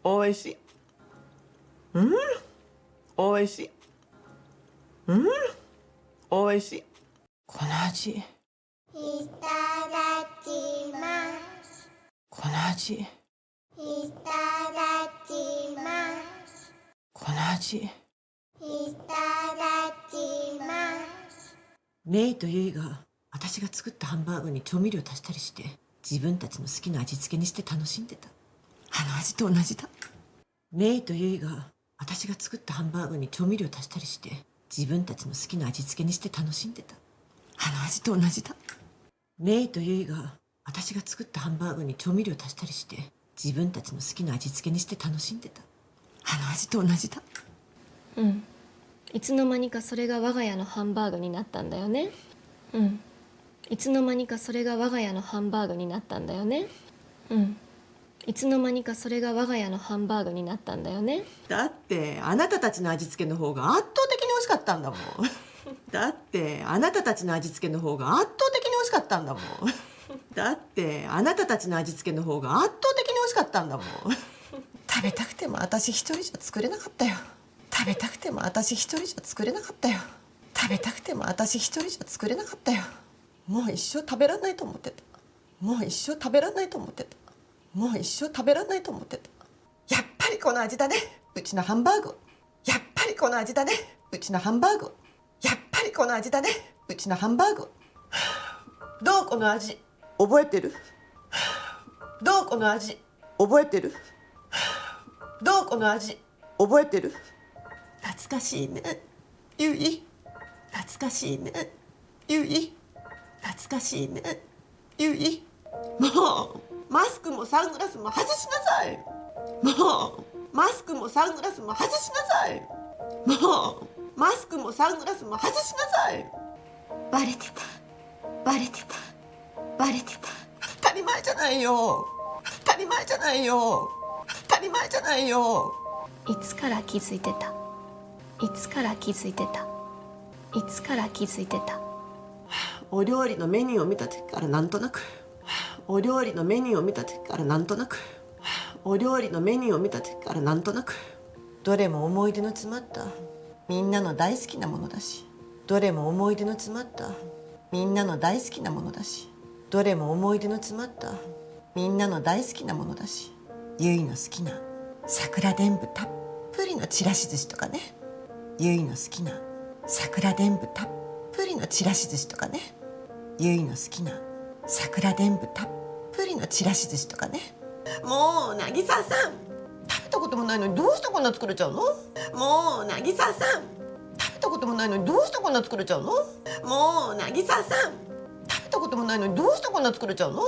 おいしい。おいしい。おいしい。この味。いただきます。この味。いただきます。この味。いただきます。メイとユイが私が作ったハンバーグに調味料足したりして自分たちの好きな味付けにして楽しんでた。あの味と同じだ。メイとユイが私が作ったハンバーグに調味料足したりして自分たちの好きな味付けにして楽しんでた。あの味と同じだ。メイとユイが私が作ったハンバーグに調味料足したりして自分たちの好きな味付けにして楽しんでた。あの味と同じだ。うん。いつの間にかそれが我が家のハンバーグになったんだよね。うん。いつの間にかそれが我が家のハンバーグになったんだよね。うん。いつの間にかそれが我が家のハンバーグになったんだよね。だってあなたたちの味付けの方が圧倒的に美味しかったんだもん。だってあなたたちの味付けの方が圧倒的に美味しかったんだもん。だってあなたたちの味付けの方が圧倒的に美味しかったんだもん。食べたくても私一人じゃ作れなかったよ。食べたくても私一人じゃ作れなかったよ。食べたくても私一人じゃ作れなかったよ。もう一生食べられないと思ってた。もう一生食べられないと思ってた。もう一生食べられないと思ってた。やっぱりこの味だね、うちのハンバーグ。やっぱりこの味だね、うちのハンバーグ。やっぱりこの味だね、うちのハンバーグ。どうこの味、覚えてる？どうこの味、覚えてる？どうこの味、覚えてる？懐かしいね、ゆい。懐かしいね、ゆい。懐かしいね、ゆい。もうマスクもサングラスも外しなさい。もうマスクもサングラスも外しなさい。もうマスクもサングラスも外しなさい。バレてたバレてたバレてた。当たり前じゃないよ。当たり前じゃないよ。当たり前じゃないよ。いつから気づいてた。いつから気づいてた。いつから気づいてた。お料理のメニューを見た時からなんとなく。お料理のメニューを見た時からなんとなく。お料理のメニューを見た時からなんとなく。どれも思い出の詰まったみんなの大好きなものだし。どれも思い出の詰まったみんなの大好きなものだし。どれも思い出の詰まったみんなの大好きなものだし。ゆいの好きな桜でんぶたっぷりのちらし寿司とかね。ゆいの好きな桜でんぶたっぷりのちらし寿司とかね。ゆいの好きな桜でんぶたっぷりのちらし寿司とかね。もう渚さん、食べたこともないのにどうしてこんな作れちゃうの？もう渚さん、食べたこともないのにどうしてこんな作れちゃうの？もう渚さん、食べたこともないのにどうしてこんな作れちゃうの？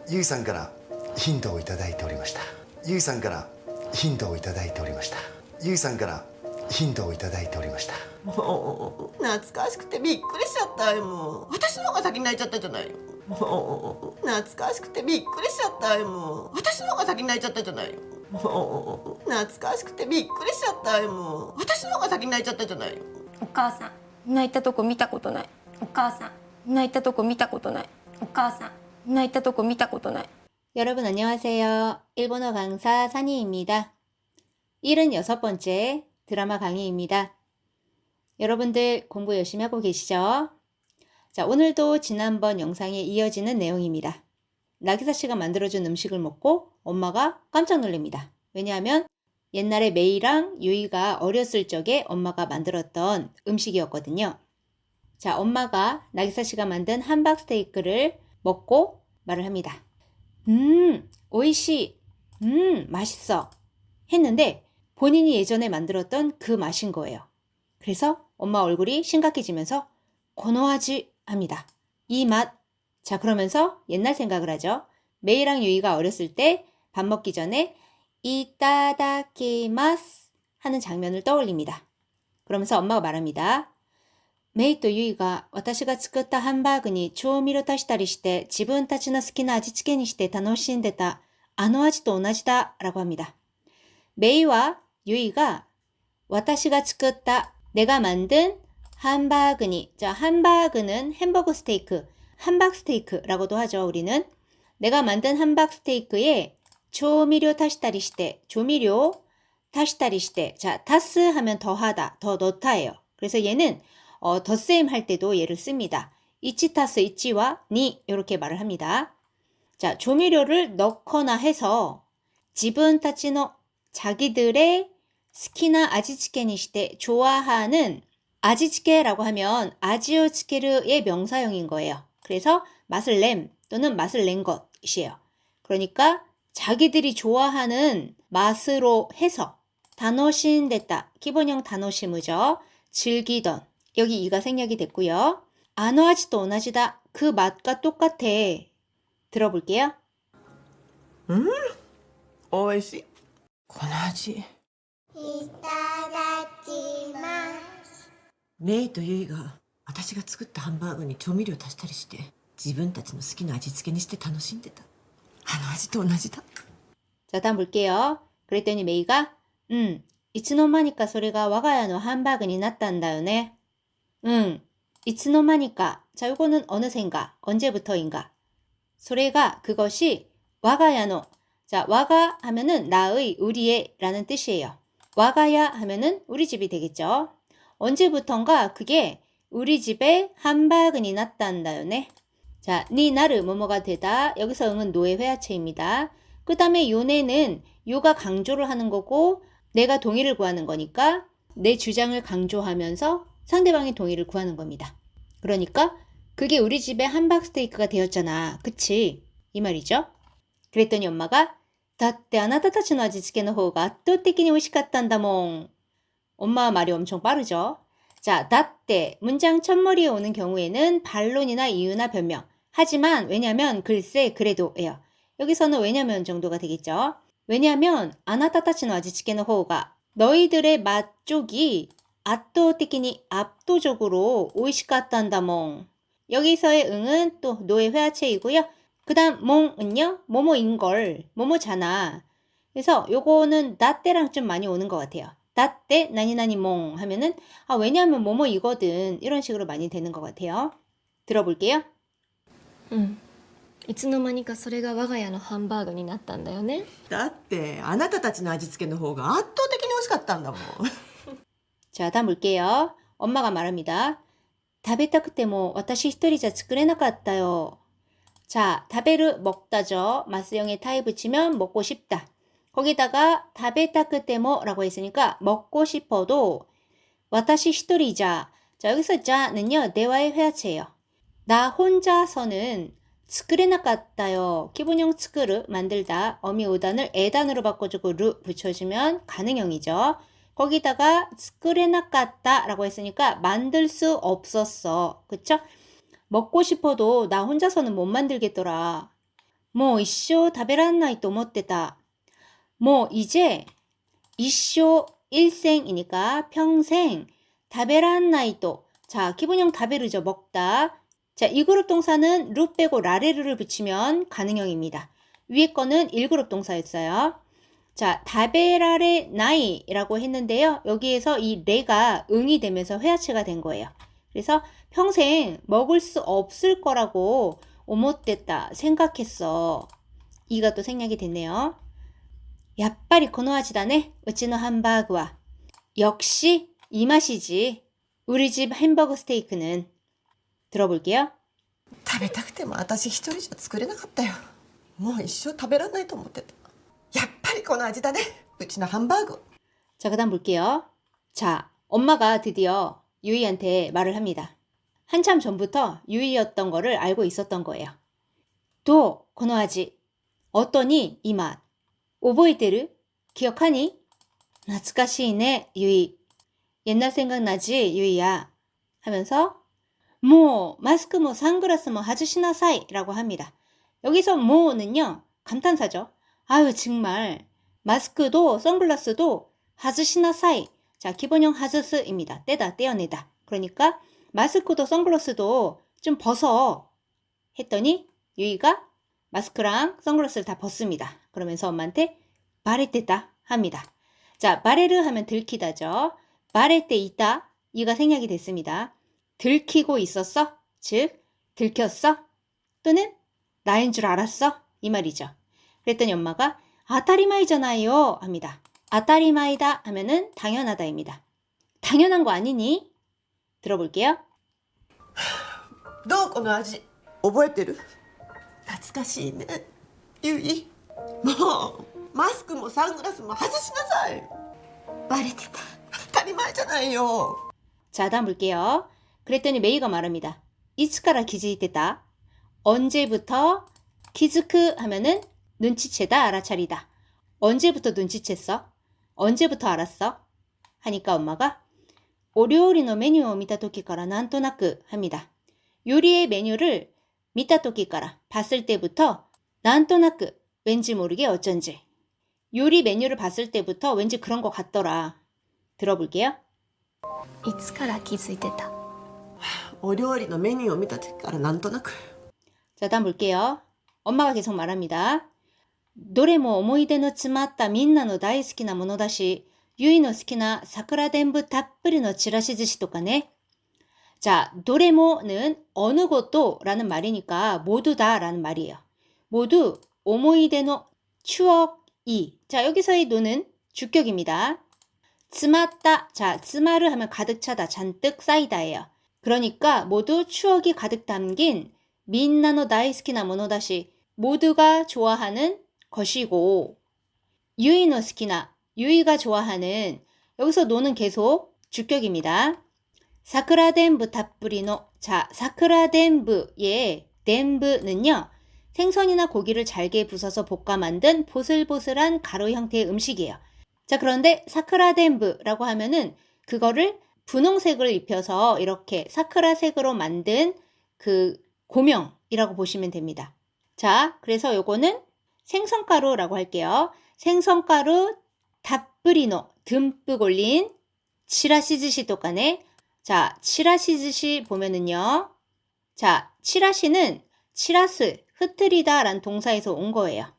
ゆいさんからヒントをいただいておりました。ゆいさんからヒントをいただいておりました。ゆいさんからヒントをいただいておりました。もう懐かしくてびっくりしちゃったよ。もう私の方が先に泣いちゃったじゃないよ。もう懐かしくてびっくりしちゃったよ。もう私の方が先に泣いちゃったじゃないよ。もう懐かしくてびっくりしちゃったよ。もう私の方が先に泣いちゃったじゃないよ。お母さん泣いたとこ見たことない。お母さん泣いたとこ見たことない。お母さん泣いたとこ見たことない。 여러분 안녕하세요. 일본어 강사 산이입니다. 76번째 드라마 강의입니다. 여러분들 공부 열심히 하고 계시죠? 자, 오늘도 지난번 영상에 이어지는 내용입니다. 나기사 씨가 만들어준 음식을 먹고 엄마가 깜짝 놀랍니다. 왜냐하면 옛날에 메이랑 유이가 어렸을 적에 엄마가 만들었던 음식이었거든요. 자, 엄마가 나기사 씨가 만든 함박 스테이크를 먹고 말을 합니다. 오이시, 맛있어 했는데 본인이 예전에 만들었던 그 맛인 거예요. 그래서 엄마 얼굴이 심각해지면서 고노하지 합니다. 이 맛. 자, 그러면서 옛날 생각을 하죠. 메이랑 유이가 어렸을 때 밥 먹기 전에 이따다키마스 하는 장면을 떠올립니다. 그러면서 엄마가 말합니다. 메이と 유이가 私が作ったハンバーグに調味料足したりして自分たちの好きな味付けにして楽しんでたあの味と同じだ라고 합니다. 메이와 유이가 私が作った 내가 만든 함바그니. 자, 함바그는 햄버거 스테이크, 함박 스테이크라고도 하죠. 우리는 내가 만든 함박 스테이크에 조미료 타시다리 시대, 조미료 타시다리 시대. 자, 타스 하면 더하다, 더 넣다예요. 그래서 얘는 덧셈 할 때도 얘를 씁니다. 이치 타스 이치와 니 이렇게 말을 합니다. 자, 조미료를 넣거나 해서 지분 타치노 자기들의 스키나 아지치케니 시대 좋아하는 아지치케라고 하면 아지오츠케르의 명사형인 거예요. 그래서 맛을 냄 또는 맛을 낸 것이에요. 그러니까 자기들이 좋아하는 맛으로 해서 다노신됐다. 기본형 다노시무죠. 즐기던. 여기 이가 생략이 됐고요. 아노아지도 오나지다. 그 맛과 똑같아. 들어볼게요. おいしい。この味。いただきます。メイとユイが私が作ったハンバーグに調味料足したりして自分たちの好きな味付けにして楽しんでた。あの味と同じだ。 자, 다음 볼게요. 그랬더니 메이가いつの間にかそれが我が家のハンバーグになったんだよね.いつの間にか. 자, 요거는 어느샌가, 언제부터인가. それが 그것이 我が家の. 자, 我が 하면은 나의, 우리의 라는 뜻이에요. 我が家 하면은 우리 집이 되겠죠. 언제부턴가 그게 우리 집에 함바그니 났단다요네. 자, 니 나르 뭐뭐가 되다. 여기서 응은 노의 회화체입니다. 그 다음에 요네는 요가 강조를 하는 거고 내가 동의를 구하는 거니까 내 주장을 강조하면서 상대방의 동의를 구하는 겁니다. 그러니까 그게 우리 집에 함박 스테이크가 되었잖아. 그치? 이 말이죠. 그랬더니 엄마가 だってあなたたちの味付けの方が圧倒的に美味しかったんだもん. 엄마 말이 엄청 빠르죠. 자, だって 문장 첫머리에 오는 경우에는 반론이나 이유나 변명. 하지만 왜냐면 글쎄 그래도예요. 여기서는 왜냐면 정도가 되겠죠. 왜냐면 あなたたちの味付けの方が 너희들의 맛 쪽이 圧倒的に 압도적으로 美味しかったんだもん. 여기서의 응은 또 노의 회화체이고요. 그 다음 몽은요. 뭐뭐인걸, 뭐뭐잖아. 그래서 요거는 나때랑 좀 많이 오는 것 같아요. 나때 나니나니 몽 하면은 왜냐하면 뭐뭐이거든 이런 식으로 많이 되는 것 같아요. 들어볼게요. いつの間にかそれが我が家のハンバーグになったんだよね。だってあなたたちの味付けの方が圧倒的に美味しかったんだもん。 자, 다음 볼게요. 엄마가 말합니다. 食べたくても私一人じゃ作れなかったよ. 자, 다베르 먹다죠. 마스형에 타이 붙이면 먹고 싶다. 거기다가 다베타크테모라고 했으니까 먹고 싶어도 와타시 히토리자. 자, 여기서 자는요. 대화의 회화체예요. 나 혼자서는 츠쿠레나까따요. 기본형 츠쿠르 만들다. 어미 오단을 에단으로 바꿔주고 루 붙여주면 가능형이죠. 거기다가 츠쿠레나까따라고 했으니까 만들 수 없었어. 그쵸? 먹고 싶어도 나 혼자서는 못 만들겠더라. 뭐 이쇼 다베란나이 또 못되다. 뭐 이제 이쇼 일생이니까 평생 다베란나이 또. 자, 기본형 다베르죠. 먹다. 자, 이 그룹 동사는 루 빼고 라레르를 붙이면 가능형입니다. 위에 거는 1그룹 동사였어요. 자, 다베라레 나이라고 했는데요. 여기에서 이 레가 응이 되면서 회화체가 된 거예요. 그래서 평생 먹을 수 없을 거라고 오못됐다 생각했어. 이가 또 생략이 됐네요. 야빠리 고노아지다네 우치노 함바그와. 역시 이 맛이지. 우리 집 햄버거 스테이크는. 들어볼게요. 食べたくても私一人じゃ作れなかったよ。もう一生食べられないと思ってた。やっぱりこの味だね。うちのハンバーグ。 자, 그 다음 볼게요. 자, 엄마가 드디어 유이한테 말을 합니다. 한참 전부터 유이였던 거를 알고 있었던 거예요. 또, 고노아지. 어떠니, 이 맛. 오보이테르? 기억하니? 나츠카시네, 유이. 옛날 생각나지, 유이야. 하면서 뭐, 마스크 뭐, 선글라스 뭐, 하즈시나사이 라고 합니다. 여기서 뭐는요, 감탄사죠. 아유, 정말. 마스크도, 선글라스도 하즈시나사이. 자, 기본형 하즈스입니다. 떼다, 떼어내다. 그러니까, 마스크도 선글라스도 좀 벗어. 했더니, 유이가 마스크랑 선글라스를 다 벗습니다. 그러면서 엄마한테 바레떼다 합니다. 자, 바레르 하면 들키다죠. 바레떼 있다. 이가 생략이 됐습니다. 들키고 있었어? 즉, 들켰어? 또는 나인 줄 알았어? 이 말이죠. 그랬더니 엄마가 아타리마이잖아요 합니다. 아타리마이다 하면은 당연하다입니다. 당연한 거 아니니? 들어볼게요. どうこの味覚えてる？懐かしいね。ゆい、もうマスクもサングラスも外しなさい。バレてた。当たり前じゃないよ。 자, 다음 볼게요. 그랬더니 메이가 말합니다. 이츠카라 기즈이테다. 언제부터 키즈크 하면은 눈치채다, 알아차리다. 언제부터 눈치챘어? 언제부터 알았어? 하니까 엄마가 오료리의 메뉴를 見た時からなんとなく 합니다. 요리의 메뉴를 見た時から 봤을 때부터 なんとなく 왠지 모르게 어쩐지. 요리 메뉴를 봤을 때부터 왠지 그런 것 같더라. 들어볼게요. いつから気づいてた？お料理のメニューを見た時からなんとなく。 자, 다음 볼게요. 엄마가 계속 말합니다. どれも思い出の詰まったみんなの大好きなものだし、ゆいの好きな桜伝舞たっぷりのちらし寿司とかね. 자, どれも는 어느 것도 라는 말이니까 모두 다 라는 말이에요. 모두 思い出の 추억이. 자, 여기서의 노는 주격입니다. 詰まった. 자, 詰まる 하면 가득 차다, 잔뜩 쌓이다예요. 그러니까 모두 추억이 가득 담긴 민나노 다이스키나 모노다시 모두가 좋아하는 것이고 유이노 스키나 유이가 좋아하는 여기서 노는 계속 주격입니다. 사쿠라덴부 타뿌리노 자 사쿠라덴부의 덴부는요 생선이나 고기를 잘게 부숴서 볶아 만든 보슬보슬한 가루 형태의 음식이에요. 자 그런데 사쿠라덴부라고 하면은 그거를 분홍색을 입혀서 이렇게 사쿠라색으로 만든 그 고명이라고 보시면 됩니다. 자, 그래서 요거는 생선가루라고 할게요. 생선가루 다뿌리노 듬뿍 올린 치라시즈시 똑같네. 자, 치라시즈시 보면은요. 자, 치라시는 치라스, 흩트리다 라는 동사에서 온 거예요.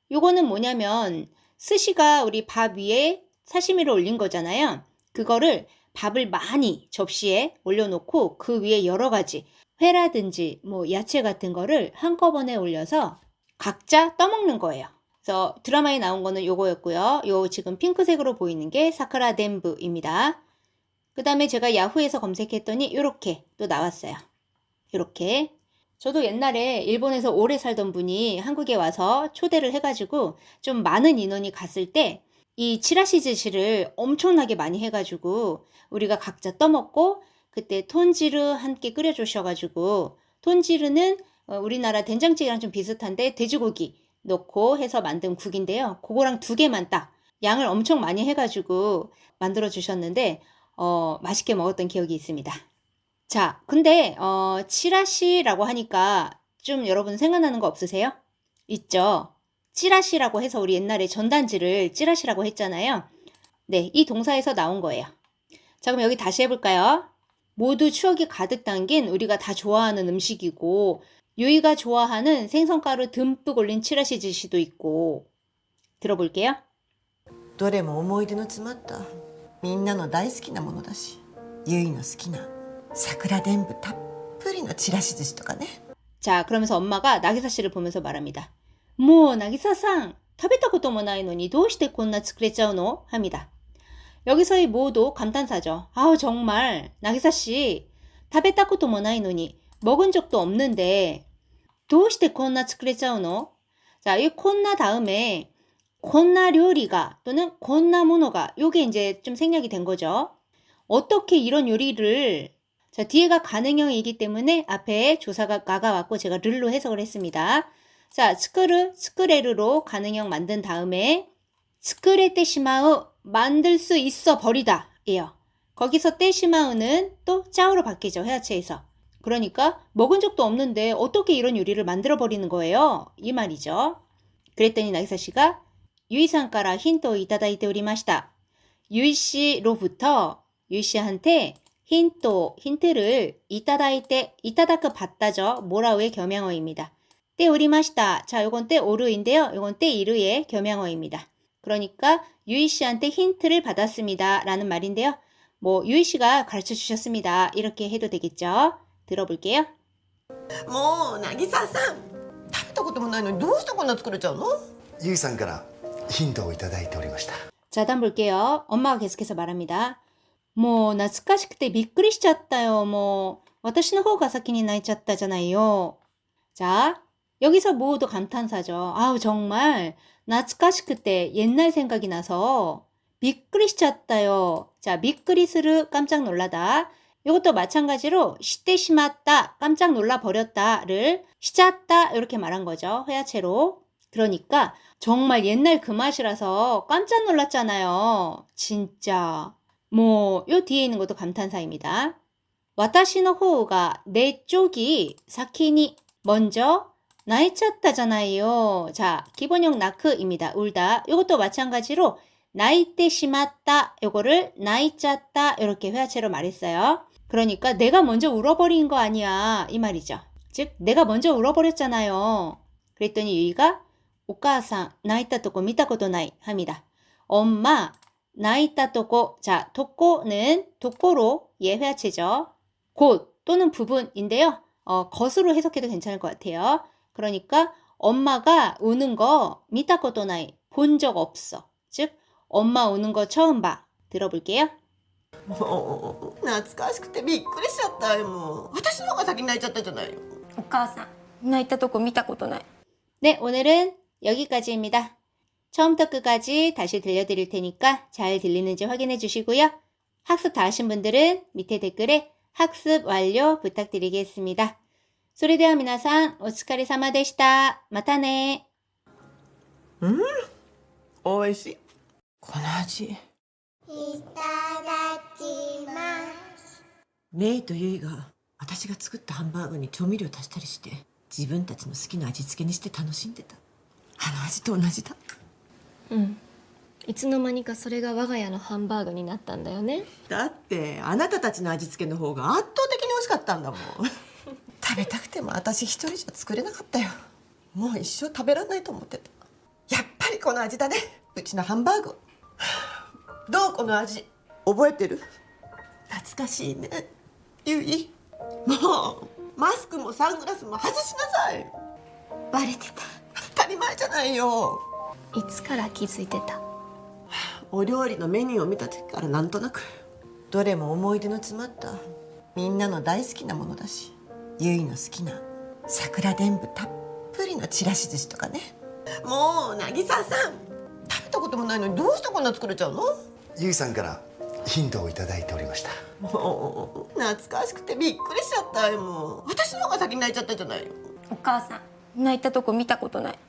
요거는 뭐냐면 스시가 우리 밥 위에 사시미를 올린 거잖아요. 그거를 밥을 많이 접시에 올려놓고 그 위에 여러 가지 회라든지 뭐 야채 같은 거를 한꺼번에 올려서 각자 떠먹는 거예요. 그래서 드라마에 나온 거는 요거였고요. 요 지금 핑크색으로 보이는 게 사쿠라 덴부입니다. 그 다음에 제가 야후에서 검색했더니 요렇게 또 나왔어요. 요렇게. 저도 옛날에 일본에서 오래 살던 분이 한국에 와서 초대를 해가지고 좀 많은 인원이 갔을 때 이 치라시즈시를 엄청나게 많이 해가지고 우리가 각자 떠먹고 그때 톤지르 함께 끓여주셔가지고 톤지르는 우리나라 된장찌개랑 좀 비슷한데 돼지고기 넣고 해서 만든 국인데요. 그거랑 2개만 딱 양을 엄청 많이 해가지고 만들어 주셨는데 맛있게 먹었던 기억이 있습니다. 자, 근데 치라시라고 하니까 좀 여러분 생각나는 거 없으세요? 있죠? 찌라시라고 해서 우리 옛날에 전단지를 찌라시라고 했잖아요. 네, 이 동사에서 나온 거예요. 자, 그럼 여기 다시 해볼까요? 모두 추억이 가득 담긴 우리가 다 좋아하는 음식이고 유이가 좋아하는 생선가루 듬뿍 올린 치라시즈시도 있고 들어볼게요. どれも思い出の詰まったみんなの大好きなものだし、ゆいの好きな桜伝舞たっぷりのちらし寿司とかね。 자, 그러면서 엄마가 나기사 씨를 보면서 말합니다. 뭐 나기사さん 食べたこともないのにどうしてこんな作れちゃうの? 합니다. 여기서의 뭐도 감탄사죠. 아우 정말 나기사 씨 食べたこともないのに 먹은 적도 없는데 どうしてこんな作れちゃうの? 자, 이 콘나 다음에 콘나 요리가 또는 콘나 모노가 요게 이제 좀 생략이 된 거죠. 어떻게 이런 요리를 자, 뒤에가 가능형이기 때문에 앞에 조사가 가가 왔고 제가 르로 해석을 했습니다. 자, 스크레르로 가능형 만든 다음에 스크레테 시마우 만들 수 있어 버리다 예요. 거기서 떼 시마우는 또 짜오로 바뀌죠. 회화체에서. 그러니까 먹은 적도 없는데 어떻게 이런 요리를 만들어 버리는 거예요. 이 말이죠. 그랬더니 나기사 씨가 유이상가라 힌트 이타다이테 오리마시다. 유이 씨로부터 유이 씨한테 힌트를 이타다이테 이타다크 받다죠. 모라우의 겸양어입니다. 때 오리마시다. 자, 요건 때 오르인데요. 요건 때 이르의 겸양어입니다. 그러니까 유이 씨한테 힌트를 받았습니다. 라는 말인데요. 뭐 유이 씨가 가르쳐 주셨습니다. 이렇게 해도 되겠죠. 들어볼게요. もう渚さん、食べたこともないのにどうしてこんな作れちゃうの？ゆいさんからヒントをいただいておりました。 자, 다음 볼게요. 엄마가 계속해서 말합니다. もう懐かしくてびっくりしちゃったよ. もう私の方が先に泣いちゃった잖아요. 자, 여기서 모두 감탄사죠. 아우 정말 懐かしくて 옛날 생각이 나서 びっくりしちゃったよ. 자, びっくりする 깜짝 놀라다. 이것도 마찬가지로 시때시맞다 깜짝 놀라 버렸다를 시작다 이렇게 말한 거죠. 회화체로. 그러니까 정말 옛날 그 맛이라서 깜짝 놀랐잖아요. 진짜. 뭐 요 뒤에 있는 것도 감탄사입니다. 와타시노 호우가 내 쪽이 사키니 먼저 나이찼다잖아요. 자, 기본형 나크입니다. 울다. 이것도 마찬가지로 나이때 심았다. 요거를 나이찼다 이렇게 회화체로 말했어요. 그러니까 내가 먼저 울어버린 거 아니야 이 말이죠. 즉 내가 먼저 울어버렸잖아요. 그랬더니 유이가 오카상 나이타 토코 미타ことない 합니다. 엄마 나이타 토코. 자, 토코는 도코로 예 회화체죠. 곳 또는 부분인데요. 것으로 해석해도 괜찮을 것 같아요. 그러니까 엄마가 우는 거 미타ことない 본 적 없어. 즉 엄마 우는 거 처음 봐. 들어볼게요. もう懐かしくてびっくりしちゃったよ。もう私の方が先に泣いちゃったじゃないよ。お母さん泣いたとこ見たことない。 네, 오늘은 여기까지입니다. 처음부터 끝까지 다시 들려드릴 테니까 잘 들리는지 확인해 주시고요. 학습 다 하신 분들은 밑에 댓글에 학습 완료 부탁드리겠습니다. それでは皆さんお疲れ様でした。またね。おいしい。この味。いただきます。メイとユイが私が作ったハンバーグに調味料足したりして自分たちの好きな味付けにして楽しんでた。あの味と同じだ。いつの間にかそれが我が家のハンバーグになったんだよね。だってあなたたちの味付けの方が圧倒的に美味しかったんだもん。食べたくても私一人じゃ作れなかったよ。もう一生食べられないと思ってた。やっぱりこの味だね、うちのハンバーグ。どうこの味覚えてる？懐かしいねユイ。もうマスクもサングラスも外しなさい。バレてた。当たり前じゃないよ。いつから気づいてた？お料理のメニューを見た時からなんとなく。どれも思い出の詰まったみんなの大好きなものだし、ゆいの好きな桜でんぶたっぷりのちらし寿司とかね。もう渚さん食べたこともないのにどうしてこんな作れちゃうの？ゆいさんからヒントをいただいておりました。もう懐かしくてびっくりしちゃったよ。もう私の方が先に泣いちゃったじゃないよ。お母さん泣いたとこ見たことない。